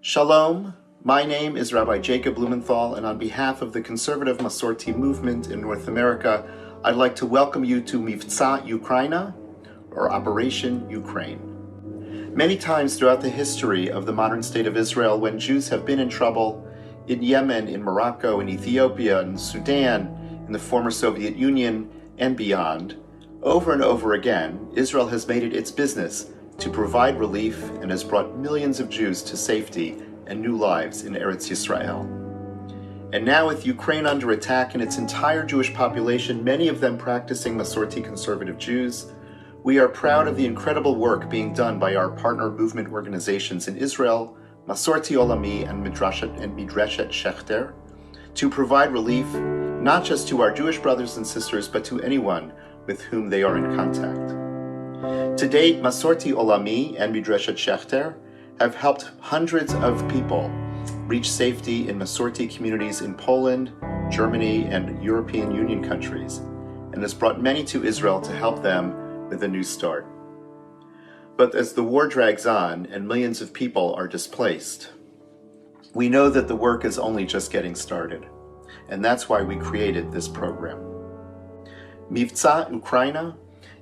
Shalom, my name is Rabbi Jacob Blumenthal, and on behalf of the conservative Masorti movement in North America, I'd like to welcome you to Mivtza Ukraine, or Operation Ukraine. Many times throughout the history of the modern state of Israel, when Jews have been in trouble, in Yemen, in Morocco, in Ethiopia, in Sudan, in the former Soviet Union, and beyond, over and over again, Israel has made it its business to provide relief and has brought millions of Jews to safety and new lives in Eretz Yisrael. And now with Ukraine under attack and its entire Jewish population, many of them practicing Masorti conservative Jews, we are proud of the incredible work being done by our partner movement organizations in Israel, Masorti Olami and Midreshet Schechter, to provide relief not just to our Jewish brothers and sisters, but to anyone with whom they are in contact. To date, Masorti Olami and Midreshet Schechter have helped hundreds of people reach safety in Masorti communities in Poland, Germany, and European Union countries, and has brought many to Israel to help them with a new start. But as the war drags on and millions of people are displaced, we know that the work is only just getting started, and that's why we created this program. Mivtza Ukraine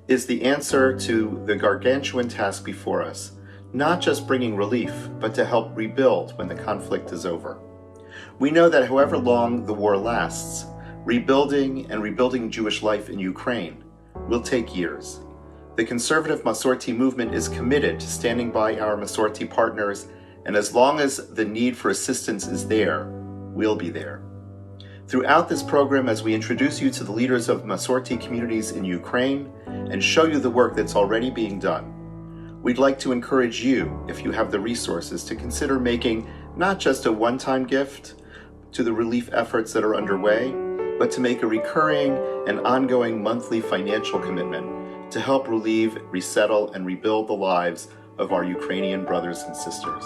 is the answer to the gargantuan task before us, not just bringing relief, but to help rebuild when the conflict is over. We know that however long the war lasts, rebuilding Jewish life in Ukraine will take years. The conservative Masorti movement is committed to standing by our Masorti partners, and as long as the need for assistance is there, we'll be there. Throughout this program, as we introduce you to the leaders of Masorti communities in Ukraine and show you the work that's already being done, we'd like to encourage you, if you have the resources, to consider making not just a one-time gift to the relief efforts that are underway, but to make a recurring and ongoing monthly financial commitment to help relieve, resettle, and rebuild the lives of our Ukrainian brothers and sisters.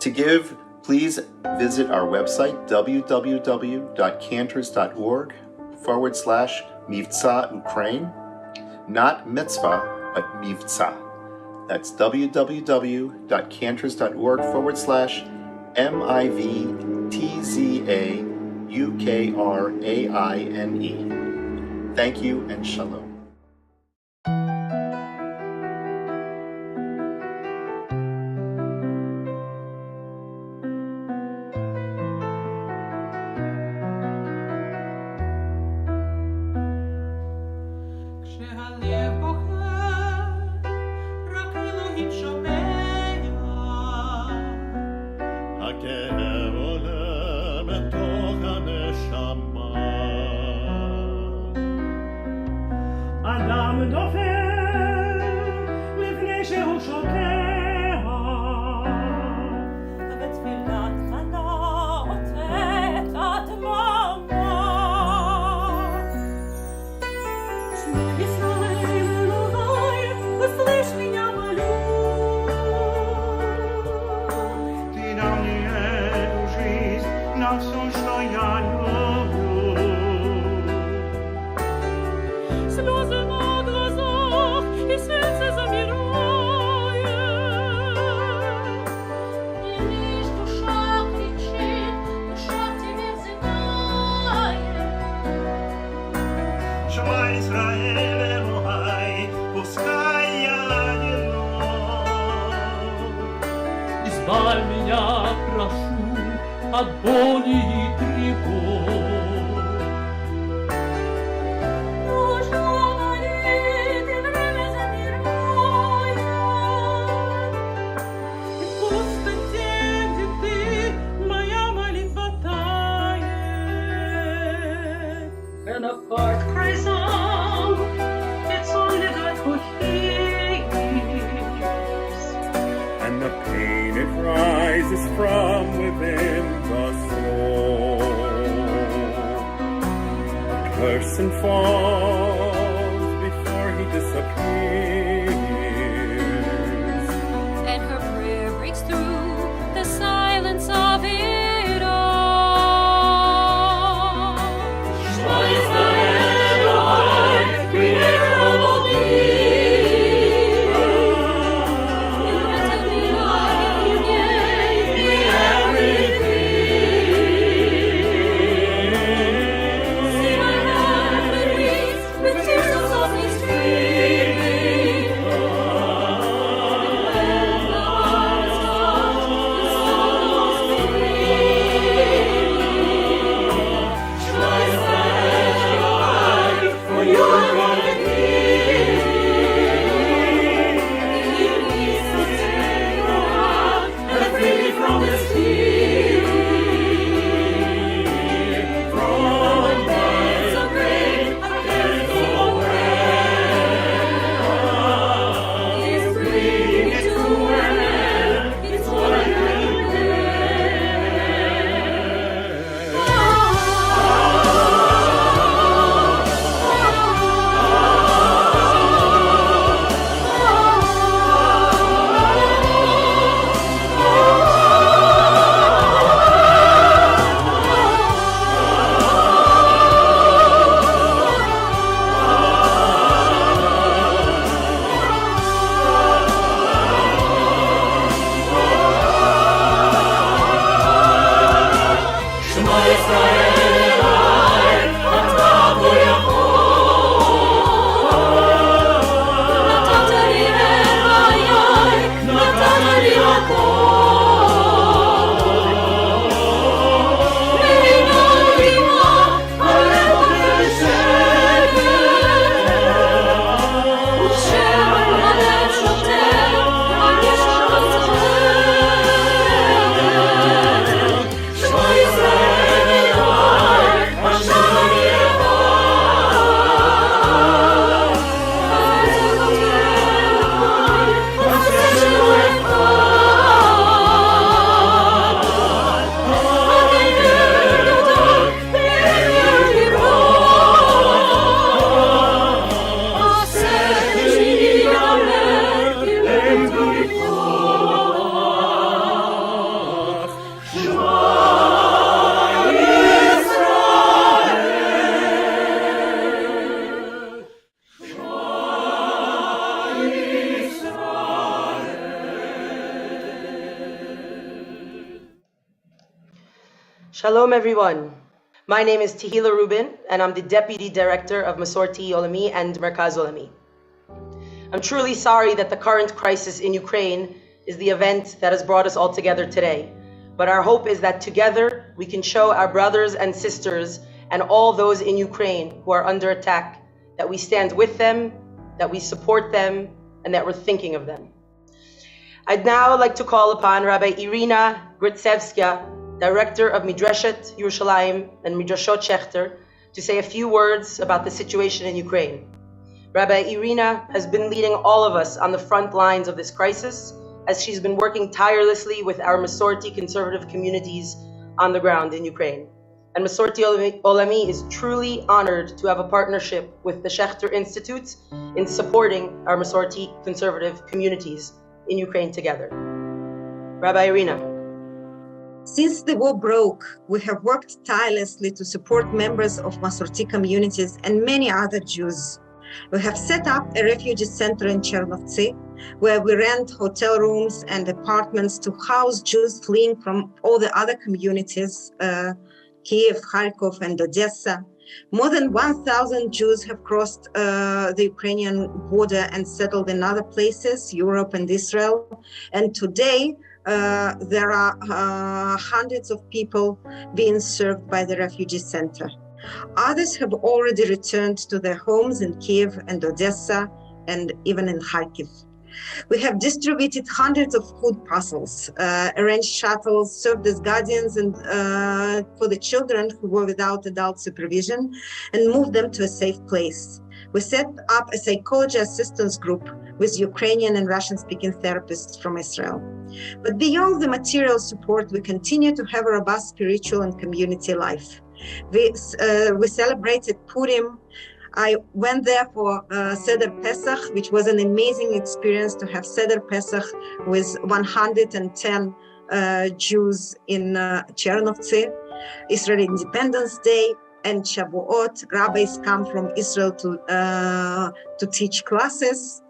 To give, please visit our website, www.cantors.org/Mivtza Ukraine, not mitzvah, but Mivtza. That's www.cantors.org/MIVTZA Thank you and shalom. Избавь меня, прошу, от боли и тревог. Нужно молить, и время замирает. И Господи, где Ты, моя молитва тает. And a heart cries out, it's only God who hears. And the pain it rises from within the soul. A person falls before he disappears, and her prayer breaks through the silence of it all. Shema Yisrael, creator of all beings. Shalom, everyone. My name is Tehila Rubin, and I'm the Deputy Director of Masorti Olami and Olami. I'm truly sorry that the current crisis in Ukraine is the event that has brought us all together today. But our hope is that together we can show our brothers and sisters and all those in Ukraine who are under attack that we stand with them, that we support them, and that we're thinking of them. I'd now like to call upon Rabbi Irina Gritsevskia, Director of Midreshet Yerushalayim and Midreshet Schechter, to say a few words about the situation in Ukraine. Rabbi Irina has been leading all of us on the front lines of this crisis, as she's been working tirelessly with our Masorti conservative communities on the ground in Ukraine. And Masorti Olami is truly honored to have a partnership with the Schechter Institute in supporting our Masorti conservative communities in Ukraine together. Rabbi Irina. Since the war broke, we have worked tirelessly to support members of Masorti communities and many other Jews. We have set up a refugee center in Chernovtsi, where we rent hotel rooms and apartments to house Jews fleeing from all the other communities, Kiev, Kharkov, and Odessa. More than 1,000 Jews have crossed the Ukrainian border and settled in other places, Europe and Israel. And today, there are hundreds of people being served by the refugee center. Others have already returned to their homes in Kiev and Odessa and even in Kharkiv. We have distributed hundreds of food parcels, arranged shuttles, served as guardians and for the children who were without adult supervision, and moved them to a safe place. We set up a psychology assistance group with Ukrainian and Russian-speaking therapists from Israel. But beyond the material support, we continue to have a robust spiritual and community life. We celebrated Purim. I went there for Seder Pesach, which was an amazing experience to have Seder Pesach with 110 Jews in Chernovtsi, Israeli Independence Day, and Shavuot. Rabbis come from Israel to teach classes.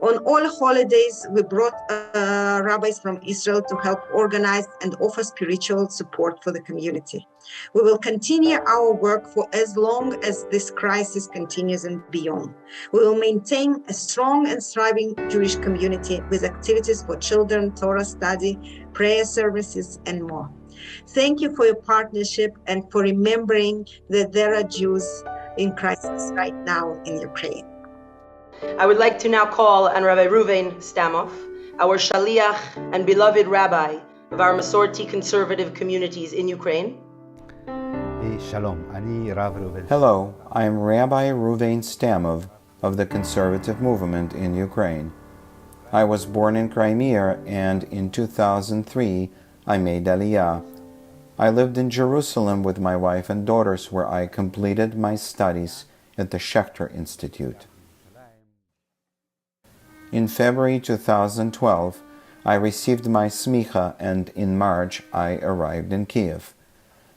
On all holidays, we brought rabbis from Israel to help organize and offer spiritual support for the community. We will continue our work for as long as this crisis continues and beyond. We will maintain a strong and thriving Jewish community with activities for children, Torah study, prayer services, and more. Thank you for your partnership and for remembering that there are Jews in crisis right now in Ukraine. I would like to now call on Rabbi Reuven Stamov, our Shaliach and beloved rabbi of our Masorti conservative communities in Ukraine. Hello, I am Rabbi Reuven Stamov of the conservative movement in Ukraine. I was born in Crimea, and in 2003 I made Aliyah. I lived in Jerusalem with my wife and daughters, where I completed my studies at the Schechter Institute. In February 2012, I received my smicha, and in March I arrived in Kiev.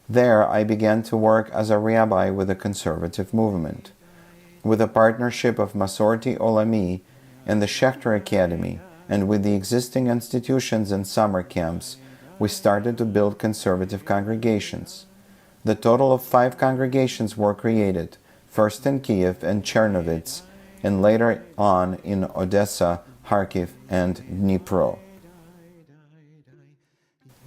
There I began to work as a rabbi with the conservative movement. With a partnership of Masorti Olami and the Schechter Academy, and with the existing institutions and summer camps, we started to build conservative congregations. The total of 5 congregations were created, first in Kiev and Chernovitz, and later on in Odessa, Kharkiv, and Dnipro.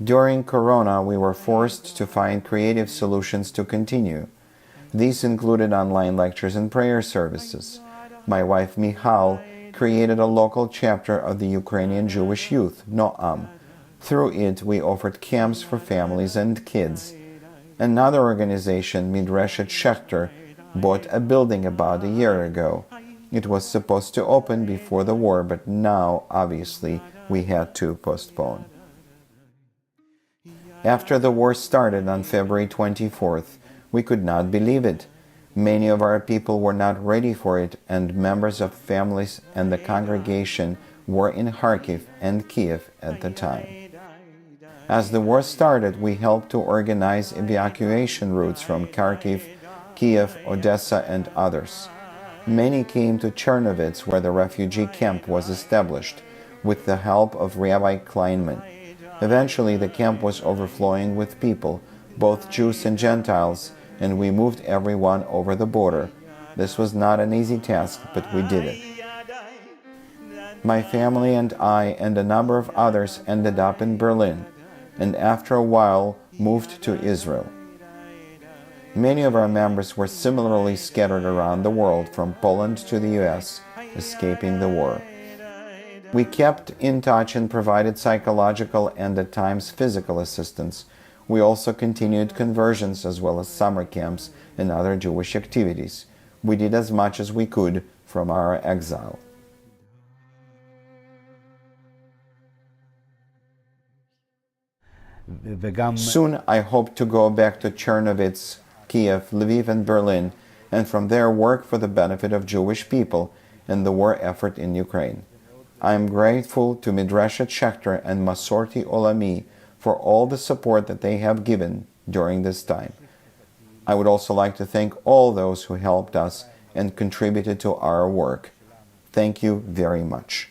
During Corona, we were forced to find creative solutions to continue. These included online lectures and prayer services. My wife Michal created a local chapter of the Ukrainian Jewish Youth, Noam. Through it, we offered camps for families and kids. Another organization, Midreshet Schechter, bought a building about a year ago. It was supposed to open before the war, but now, obviously, we had to postpone. After the war started on February 24th, we could not believe it. Many of our people were not ready for it, and members of families and the congregation were in Kharkiv and Kiev at the time. As the war started, we helped to organize evacuation routes from Kharkiv, Kiev, Odessa, and others. Many came to Chernovitz, where the refugee camp was established, with the help of Rabbi Kleinman. Eventually, the camp was overflowing with people, both Jews and Gentiles, and we moved everyone over the border. This was not an easy task, but we did it. My family and I and a number of others ended up in Berlin, and after a while moved to Israel. Many of our members were similarly scattered around the world, from Poland to the US, escaping the war. We kept in touch and provided psychological and at times physical assistance. We also continued conversions as well as summer camps and other Jewish activities. We did as much as we could from our exile. Soon I hope to go back to Chernovitz, Kiev, Lviv, and Berlin, and from there work for the benefit of Jewish people and the war effort in Ukraine. I am grateful to Midreshet Schechter and Masorti Olami for all the support that they have given during this time. I would also like to thank all those who helped us and contributed to our work. Thank you very much.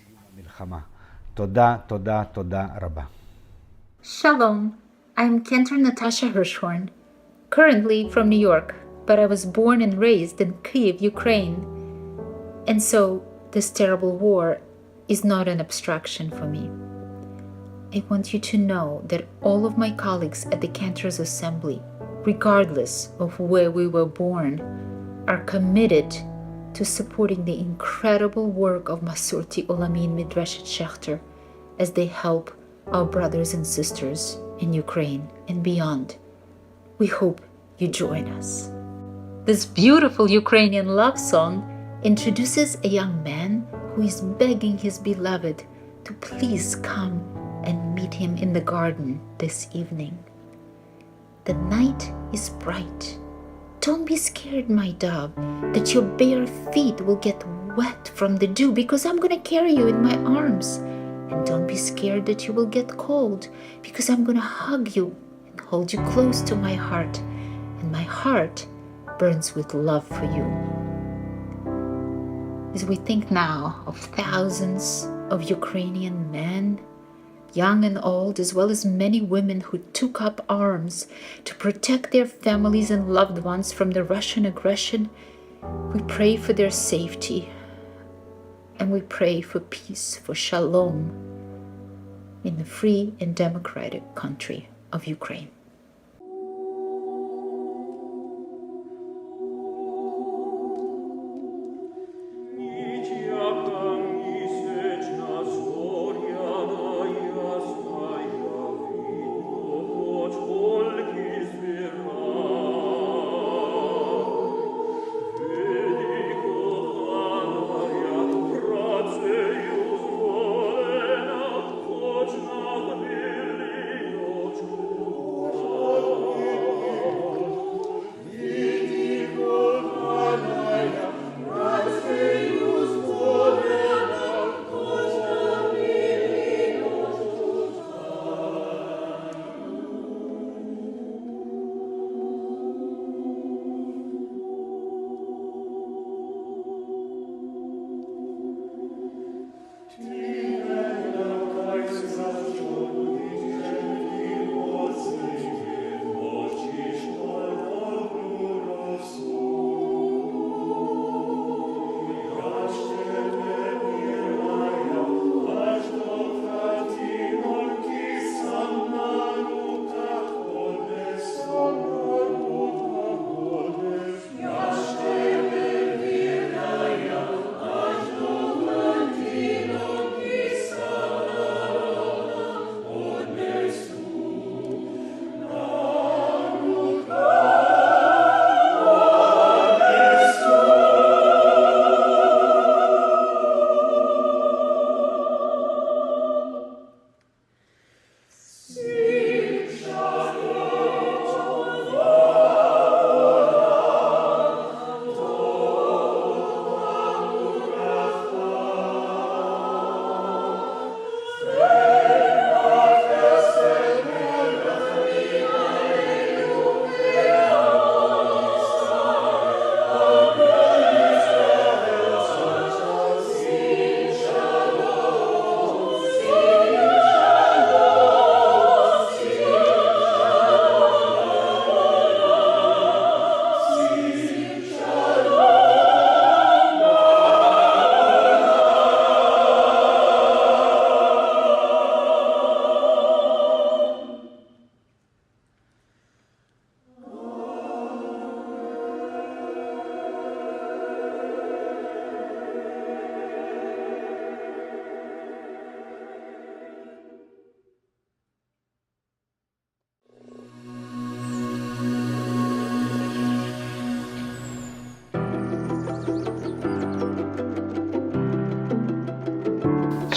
Shalom, I'm Cantor Natasha Hirschhorn, currently from New York, but I was born and raised in Kyiv, Ukraine. And so this terrible war is not an abstraction for me. I want you to know that all of my colleagues at the Cantors Assembly, regardless of where we were born, are committed to supporting the incredible work of Masorti Olami and Midreshet as they help our brothers and sisters in Ukraine and beyond. We hope you join us. This beautiful Ukrainian love song introduces a young man who is begging his beloved to please come and meet him in the garden this evening. The night is bright. Don't be scared, my dove, that your bare feet will get wet from the dew, because I'm going to carry you in my arms. And don't be scared that you will get cold, because I'm going to hug you and hold you close to my heart. And my heart burns with love for you. As we think now of thousands of Ukrainian men, young and old, as well as many women who took up arms to protect their families and loved ones from the Russian aggression, we pray for their safety, and we pray for peace, for shalom in the free and democratic country of Ukraine.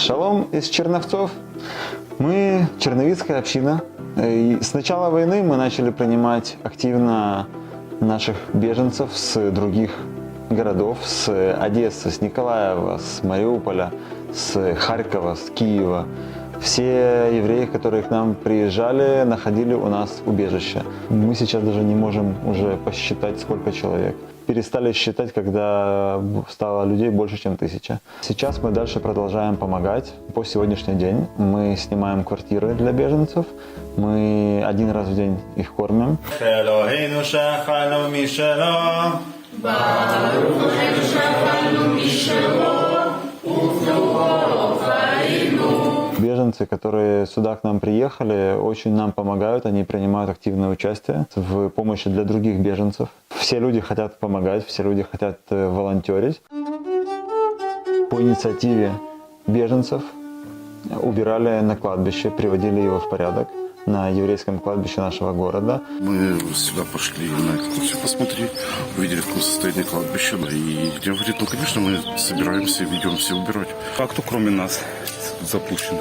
Шалом из Черновцов. Мы черновицкая община. И с начала войны мы начали принимать активно наших беженцев с других городов, с Одессы, с Николаева, с Мариуполя, с Харькова, с Киева. Все евреи, которые к нам приезжали, находили у нас убежище. Мы сейчас даже не можем уже посчитать, сколько человек. Перестали считать, когда стало людей больше, чем 1000. Сейчас мы дальше продолжаем помогать. По сегодняшний день мы снимаем квартиры для беженцев. Мы 1 раз в день их кормим. Беженцы, которые сюда к нам приехали, очень нам помогают, они принимают активное участие в помощи для других беженцев. Все люди хотят помогать, все люди хотят волонтерить. По инициативе беженцев убирали на кладбище, приводили его в порядок на еврейском кладбище нашего города. Мы сюда пошли на экскурсию посмотреть, увидели, в каком состоянии кладбище. И я говорю, ну, конечно, мы собираемся, ведем все убирать. А кто кроме нас запущен?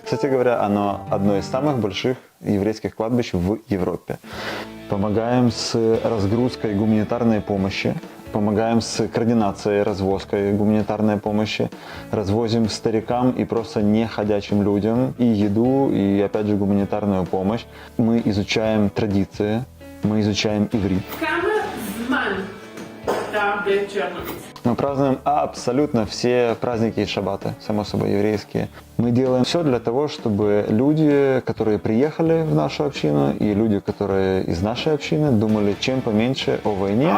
Кстати говоря, оно одно из самых больших еврейских кладбищ в Европе. Помогаем с разгрузкой гуманитарной помощи, помогаем с координацией, развозкой гуманитарной помощи, развозим старикам и просто неходячим людям и еду, и опять же гуманитарную помощь. Мы изучаем традиции, мы изучаем иврит. Мы празднуем абсолютно все праздники и шаббаты, само собой еврейские. Мы делаем все для того, чтобы люди, которые приехали в нашу общину, и люди, которые из нашей общины, думали чем поменьше о войне,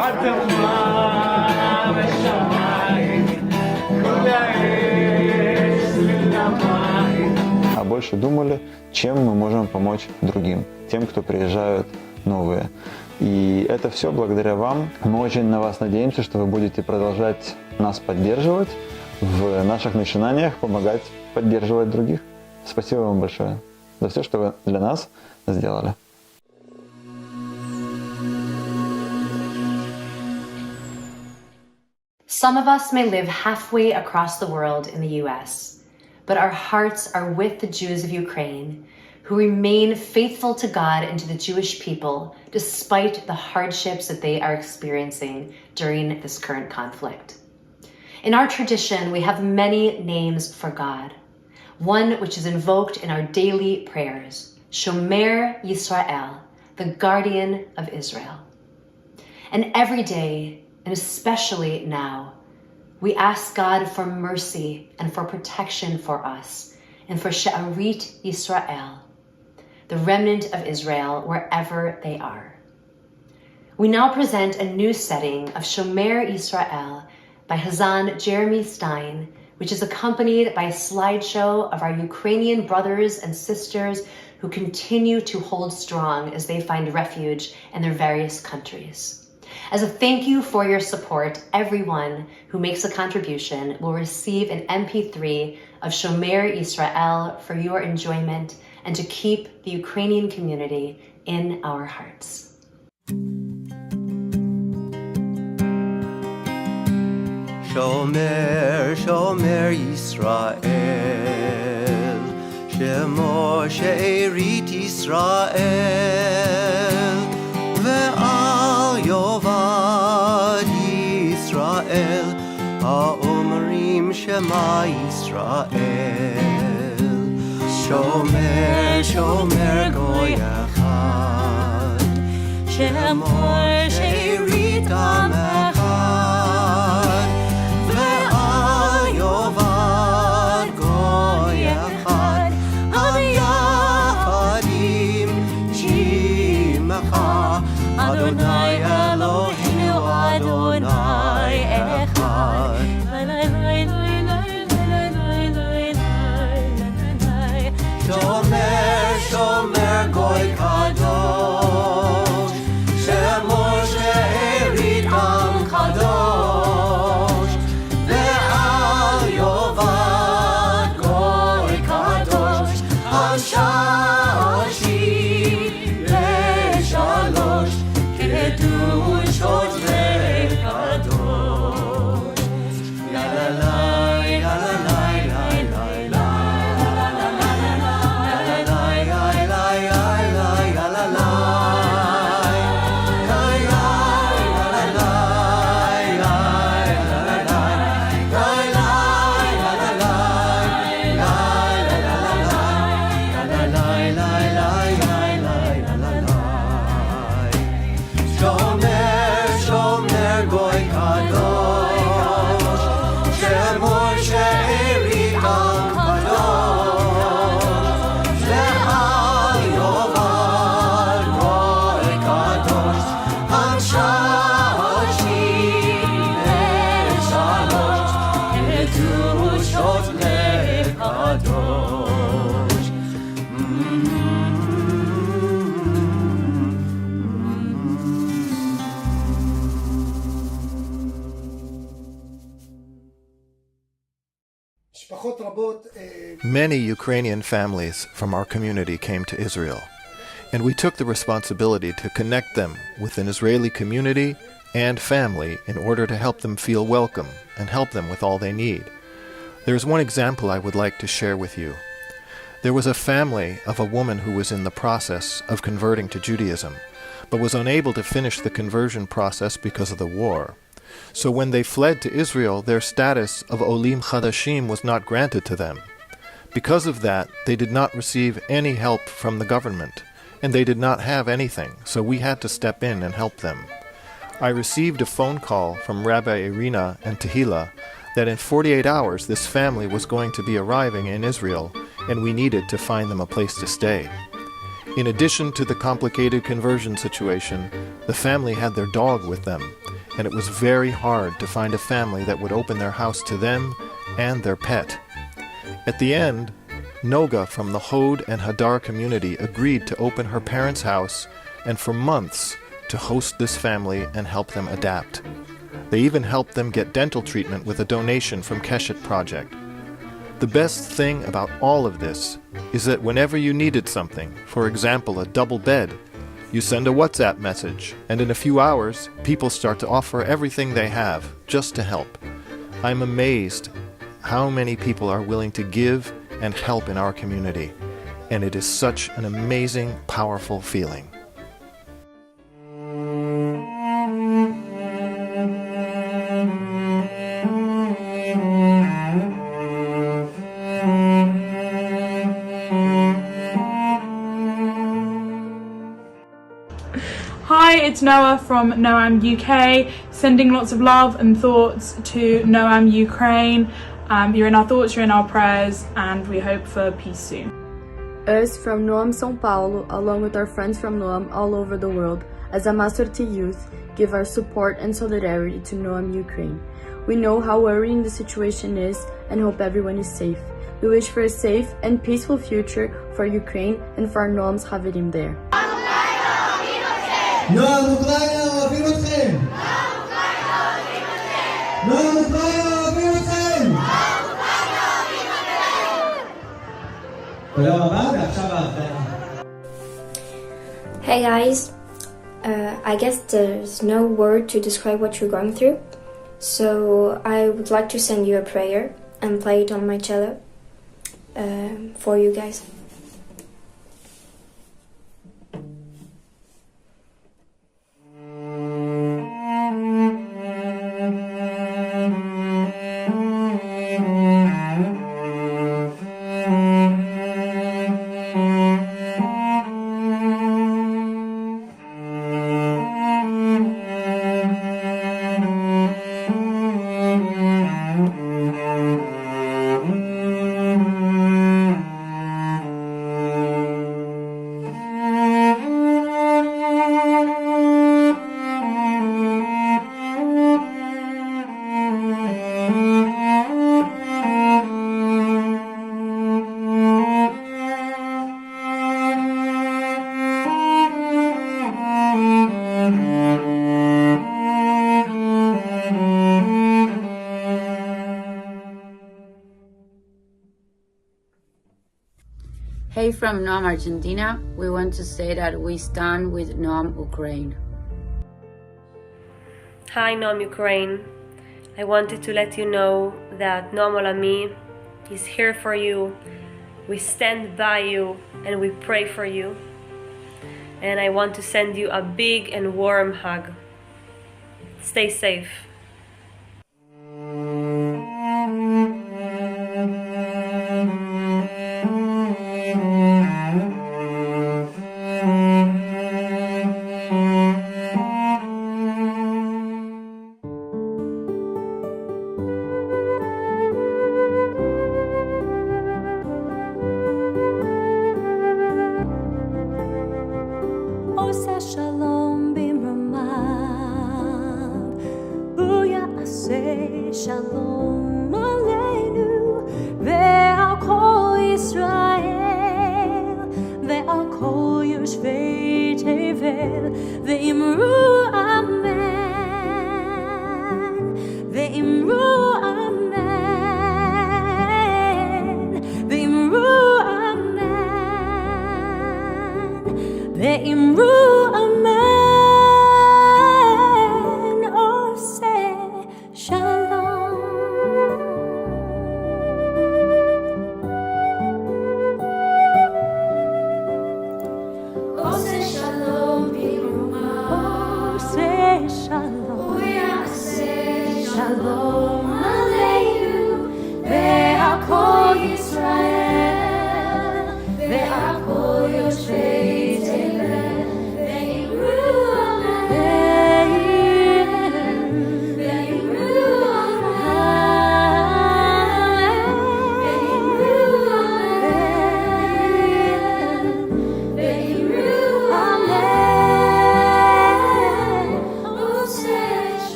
а больше думали, чем мы можем помочь другим, тем, кто приезжают новые. И это все благодаря вам. Мы очень на вас надеемся, что вы будете продолжать нас поддерживать в наших начинаниях, помогать поддерживать других. Спасибо вам большое за все, что вы для нас сделали. Some of us may live halfway across the world in the US, but our hearts are with the Jews of Ukraine, who remain faithful to God and to the Jewish people despite the hardships that they are experiencing during this current conflict. In our tradition, we have many names for God. One which is invoked in our daily prayers, Shomer Yisrael, the guardian of Israel. And every day, and especially now, we ask God for mercy and for protection for us, and for She'arit Yisrael, the remnant of Israel, wherever they are. We now present a new setting of Shomer Yisrael by Hazan Jeremy Stein, which is accompanied by a slideshow of our Ukrainian brothers and sisters who continue to hold strong as they find refuge in their various countries. As a thank you for your support, everyone who makes a contribution will receive an MP3 of Shomer Yisrael for your enjoyment and to keep the Ukrainian community in our hearts. Shomer, Shomer Yisrael, Shemo She'erit Yisrael, Ve'al Yovad Yisrael, Ha'omrim Shema Yisrael. Shomer, Shomer Goy Echad, Shemo She'erit Am Echad, Ve'al Yovad Goy Echad, Am Yachadim Shimecha, Adonai Eloheinu Adonai Echad. Shomer, Shomer Goy Kadosh, Shemo She'erit Am Many Ukrainian families from our community came to Israel, and we took the responsibility to connect them with an Israeli community and family in order to help them feel welcome and help them with all they need. There is one example I would like to share with you. There was a family of a woman who was in the process of converting to Judaism, but was unable to finish the conversion process because of the war. So when they fled to Israel, their status of Olim Chadashim was not granted to them. Because of that, they did not receive any help from the government, and they did not have anything, so we had to step in and help them. I received a phone call from Rabbi Irina and Tehila that in 48 hours this family was going to be arriving in Israel, and we needed to find them a place to stay. In addition to the complicated conversion situation, the family had their dog with them, and it was very hard to find a family that would open their house to them and their pet. At the end, Noga from the Hod and Hadar community agreed to open her parents' house and for months to host this family and help them adapt. They even helped them get dental treatment with a donation from Keshet Project. The best thing about all of this is that whenever you needed something, for example a double bed, you send a WhatsApp message, and in a few hours, people start to offer everything they have just to help. I'm amazed how many people are willing to give and help in our community, and it is such an amazing, powerful feeling. Hi, it's Noah from Noam UK, sending lots of love and thoughts to Noam Ukraine. You're in our thoughts, you're in our prayers, and we hope for peace soon. Us from Noam São Paulo, along with our friends from Noam all over the world, as a Masorti youth, give our support and solidarity to Noam Ukraine. We know how worrying the situation is and hope everyone is safe. We wish for a safe and peaceful future for Ukraine and for our Noam's Haverim there. נועם אוקראינה אוהבים אתכם! נועם אוקראינה אוהבים אתכם! תודה רבה, ועכשיו ההפתעה. Hey guys, I guess there's no word to describe what you're going through, so I would like to send you a prayer and play it on my cello for you guys. Hey from Noam Argentina, we want to say that we stand with Noam Ukraine. Hi Noam Ukraine, I wanted to let you know that Noam Olami is here for you. We stand by you and we pray for you. And I want to send you a big and warm hug. Stay safe. עושה שלום במרומיו say shalom aleinu ve'al kol Yisrael ve'al kol yoshvei tevel ve'imru amen ve'imru amen ve'imru amen ve'imru amen.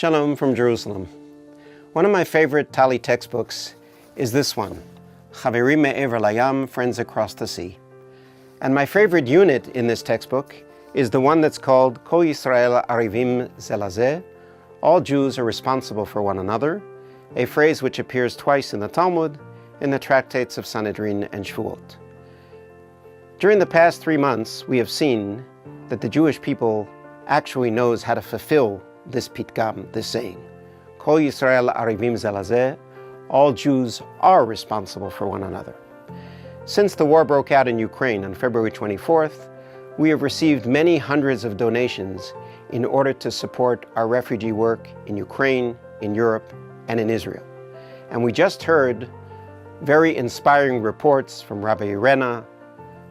Shalom from Jerusalem. One of my favorite Tali textbooks is this one, Chaverim Me'ever Layam, Friends Across the Sea. And my favorite unit in this textbook is the one that's called Kol Yisrael Arivim Ze Lazeh, all Jews are responsible for one another, a phrase which appears twice in the Talmud, in the tractates of Sanhedrin and Shvuot. During the past 3 months, we have seen that the Jewish people actually knows how to fulfill this pitgam, this saying. Kol Yisrael Arivim Ze Lazeh, all Jews are responsible for one another. Since the war broke out in Ukraine on February 24th, we have received many hundreds of donations in order to support our refugee work in Ukraine, in Europe, and in Israel. And we just heard very inspiring reports from Rabbi Irena,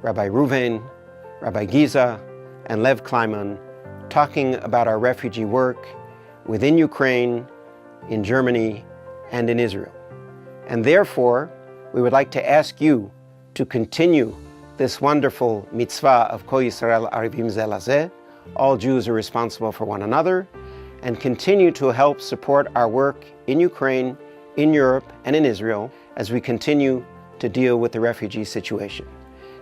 Rabbi Ruvain, Rabbi Giza, and Lev Kleiman talking about our refugee work within Ukraine, in Germany, and in Israel. And therefore, we would like to ask you to continue this wonderful mitzvah of Kol Yisrael Arivim Ze Lazeh, all Jews are responsible for one another, and continue to help support our work in Ukraine, in Europe, and in Israel as we continue to deal with the refugee situation.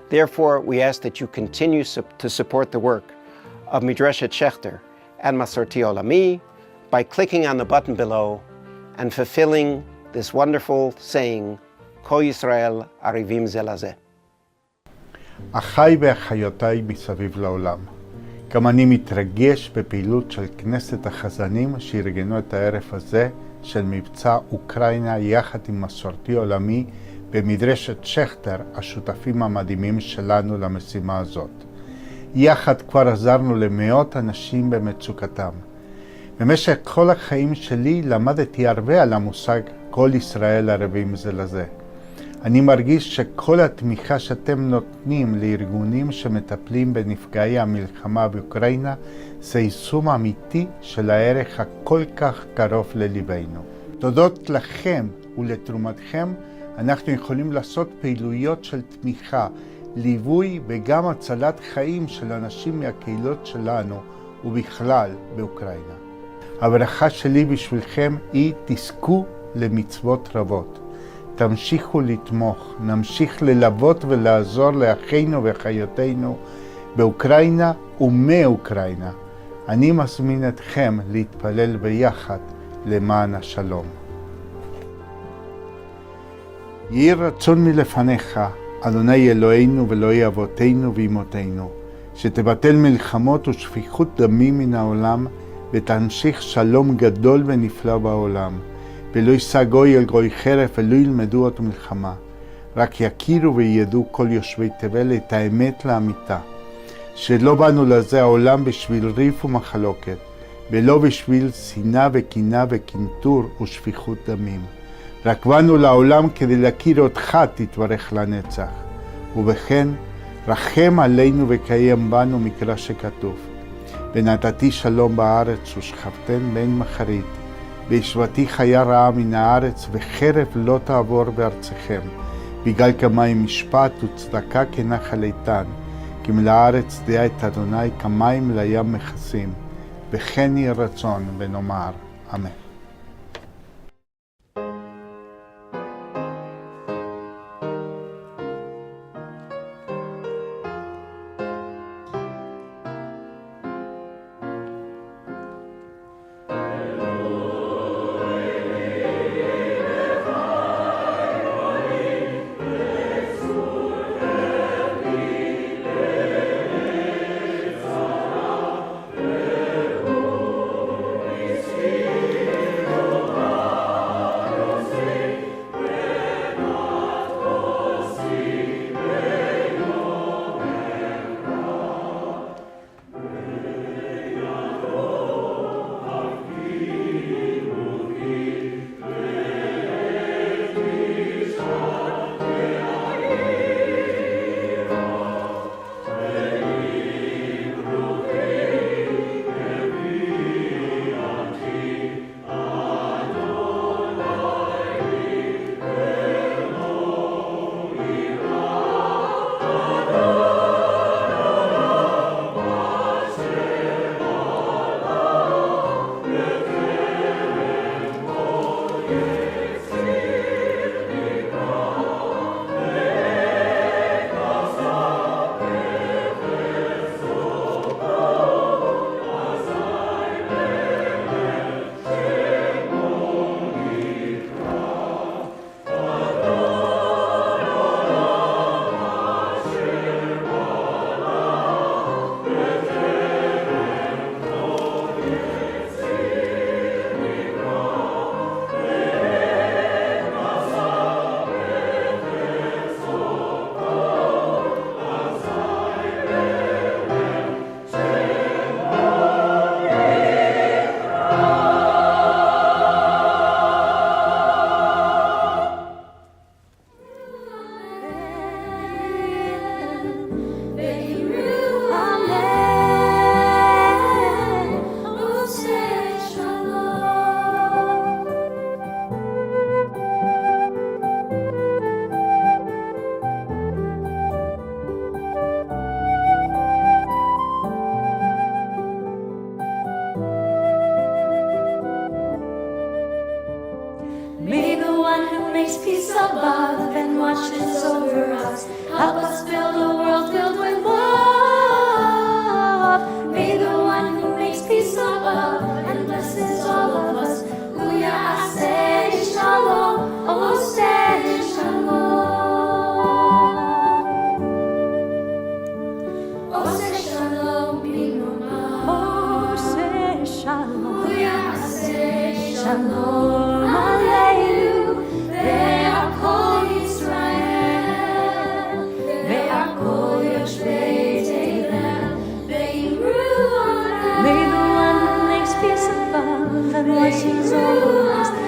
Therefore, we ask that you continue to support the work of Midreshet Schechter and Masorti Olami by clicking on the button below and fulfilling this wonderful saying, Kol Yisrael Arivim Ze Lazeh. אחיי ואחיותיי מסביב לעולם. גם אני מתרגש בפעילות של כנסת החזנים שארגנו את הערב הזה של מבצע אוקראינה יחד עם מסורתי עולמי במדרשת שכטר, השותפים המדהימים שלנו למשימה הזאת. יחד כבר עזרנו למאות אנשים במצוקתם. במשך כל החיים שלי למדתי הרבה על המושג כל ישראל ערבים זה לזה. אני מרגיש שכל התמיכה שאתם נותנים לארגונים שמטפלים בנפגעי המלחמה באוקראינה זה יישום אמיתי של הערך הכל כך קרוב לליבנו. תודות לכם ולתרומתכם אנחנו יכולים לעשות פעילויות של תמיכה, ליווי וגם הצלת חיים של אנשים מהקהילות שלנו ובכלל באוקראינה. הברכה שלי בשבילכם היא תזכו למצוות רבות. תמשיכו לתמוך, נמשיך ללוות ולעזור לאחינו ואחיותינו באוקראינה ומאוקראינה. אני מזמין אתכם להתפלל ביחד למען השלום. יהי רצון מלפניך, אדוני אלוהינו ואלוהי אבותינו ואמותינו, שתבטל מלחמות ושפיכות דמים מן העולם, ותמשיך שלום גדול ונפלא בעולם. ולא יישא גוי אל גוי חרב, ולא ילמדו עוד מלחמה. רק יכירו וידעו כל יושבי תבל את האמת לאמיתה. שלא באנו לזה העולם בשביל ריב ומחלוקת, ולא בשביל שנאה וקנאה וקנטור ושפיכות דמים. רק באנו לעולם כדי להכיר אותך תתברך לנצח. ובכן, רחם עלינו וקיים בנו מקרא שכתוב. ונתתי שלום בארץ ושכבתן בין מחרית. והשבתי חיה רעה מן הארץ, וחרב לא תעבור בארצכם, בגלל כמים משפט וצדקה כנחל איתן, כי מלאה הארץ דעה את אדוני כמים לים מכסים, וכן יהי רצון ונאמר אמן. May the one who makes peace above the voices of